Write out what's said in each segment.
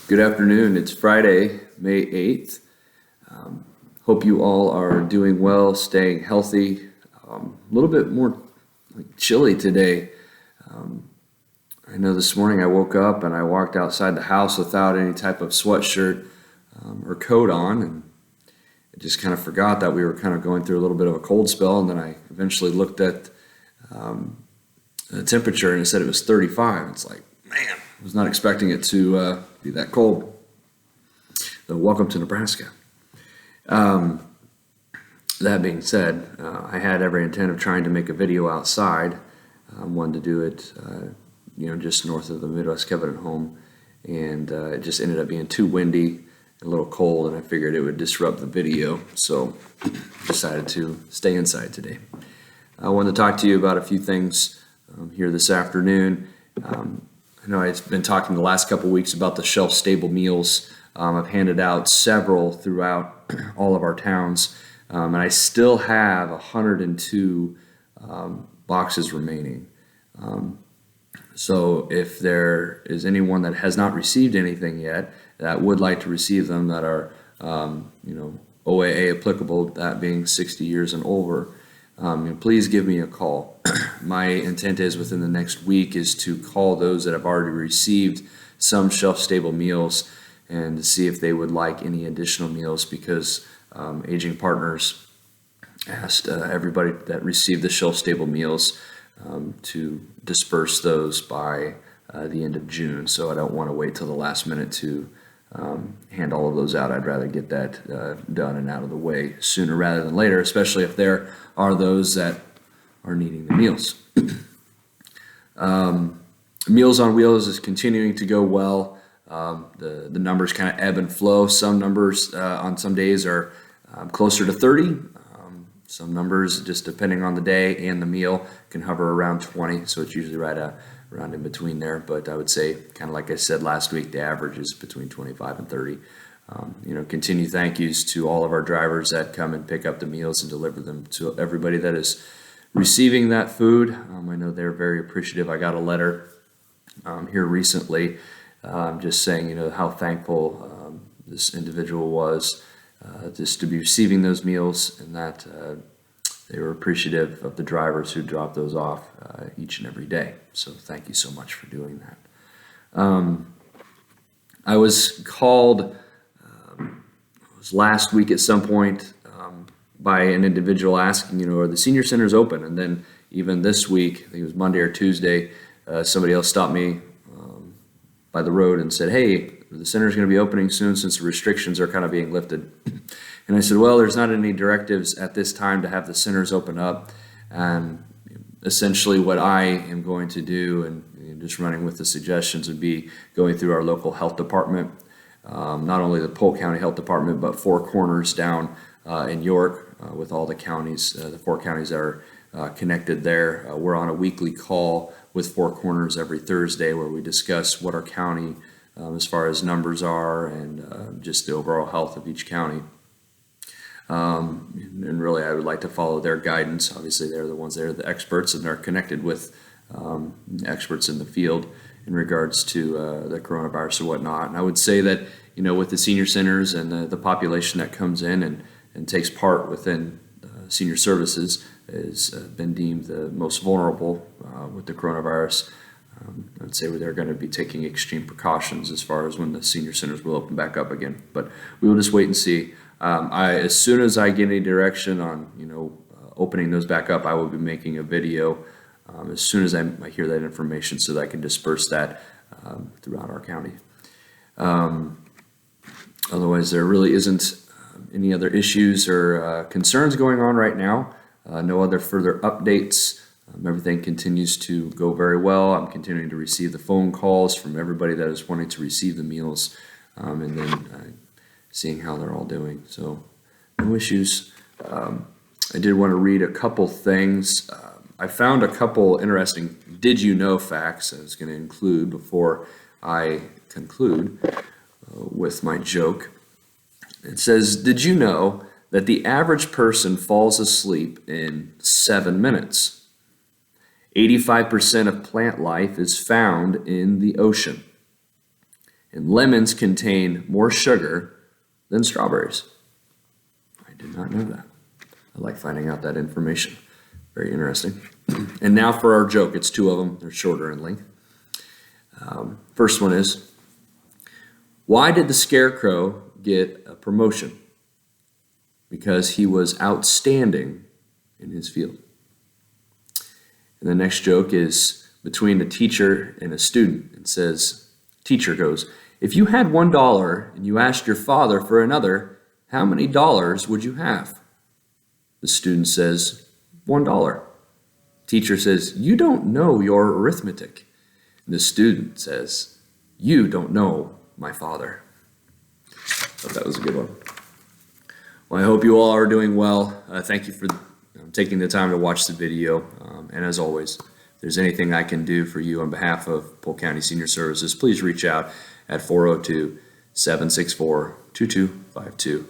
Good afternoon. It's Friday, May 8th. Hope you all are doing well, staying healthy. A little bit more chilly today. I know this morning I woke up and I walked outside the house without any type of sweatshirt or coat on, and I just kind of forgot that we were kind of going through a little bit of a cold spell, and then I eventually looked at the temperature and it said it was 35. It's like, man, I was not expecting it to be that cold. So welcome to Nebraska. That being said, I had every intent of trying to make a video outside. Wanted to do it, just north of the Midwest Covenant home, and it just ended up being too windy, a little cold, and I figured it would disrupt the video, so decided to stay inside today. I wanted to talk to you about a few things here this afternoon. I know I've been talking the last couple weeks about the shelf-stable meals. I've handed out several throughout all of our towns, and I still have 102 boxes remaining. So if there is anyone that has not received anything yet that would like to receive them, that are OAA applicable, that being 60 years and over, please give me a call. My intent is within the next week is to call those that have already received some shelf-stable meals and to see if they would like any additional meals, because Aging Partners asked everybody that received the shelf-stable meals to disperse those by the end of June. So I don't want to wait till the last minute to hand all of those out. I'd rather get that done and out of the way sooner rather than later, especially if there are those that are needing the meals. Meals on Wheels is continuing to go well. The numbers kind of ebb and flow. Some numbers on some days are closer to 30. Some numbers, just depending on the day and the meal, can hover around 20. So it's usually right around in between there. But I would say, kind of like I said last week, the average is between 25 and 30. Continue thank yous to all of our drivers that come and pick up the meals and deliver them to everybody that is receiving that food. I know they're very appreciative. I got a letter here recently just saying, how thankful this individual was just to be receiving those meals, and that they were appreciative of the drivers who dropped those off each and every day. So thank you so much for doing that. I was called last week at some point by an individual asking, are the senior centers open? And then even this week, I think it was Monday or Tuesday, somebody else stopped me by the road and said, hey, the center's going to be opening soon since the restrictions are kind of being lifted. And I said, well, there's not any directives at this time to have the centers open up. And essentially what I am going to do, and just running with the suggestions, would be going through our local health department, not only the Polk County Health Department, but Four Corners down in York, with all the counties, the four counties that are connected there. We're on a weekly call with Four Corners every Thursday where we discuss what our county, as far as numbers are, and just the overall health of each county. And really, I would like to follow their guidance. Obviously, they're the ones that are the experts, and they're connected with experts in the field in regards to the coronavirus or whatnot. And I would say that, with the senior centers and the population that comes in and takes part within senior services has been deemed the most vulnerable with the coronavirus. I'd say they're going to be taking extreme precautions as far as when the senior centers will open back up again. But we will just wait and see. As soon as I get any direction on, opening those back up, I will be making a video as soon as I hear that information, so that I can disperse that throughout our county. Otherwise, there really isn't any other issues or concerns going on right now. No other further updates. Everything continues to go very well. I'm continuing to receive the phone calls from everybody that is wanting to receive the meals, and then seeing how they're all doing. So no issues. I did want to read a couple things. I found a couple interesting did you know facts I was going to include before I conclude with my joke. It says, did you know that the average person falls asleep in 7 minutes? 85% of plant life is found in the ocean. and lemons contain more sugar than strawberries. I did not know that. I like finding out that information. Very interesting. And now for our joke. It's two of them. They're shorter in length. First one is, why did the scarecrow get a promotion? Because he was outstanding in his field. And the next joke is between a teacher and a student. It says, teacher goes, if you had $1 and you asked your father for another, how many dollars would you have? The student says, $1. Teacher says, you don't know your arithmetic. And the student says, you don't know my father. Thought that was a good one. Well, I hope you all are doing well. Thank you for taking the time to watch the video. And as always, if there's anything I can do for you on behalf of Polk County Senior Services, please reach out at 402-764-2252.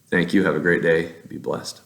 Thank you. Have a great day. Be blessed.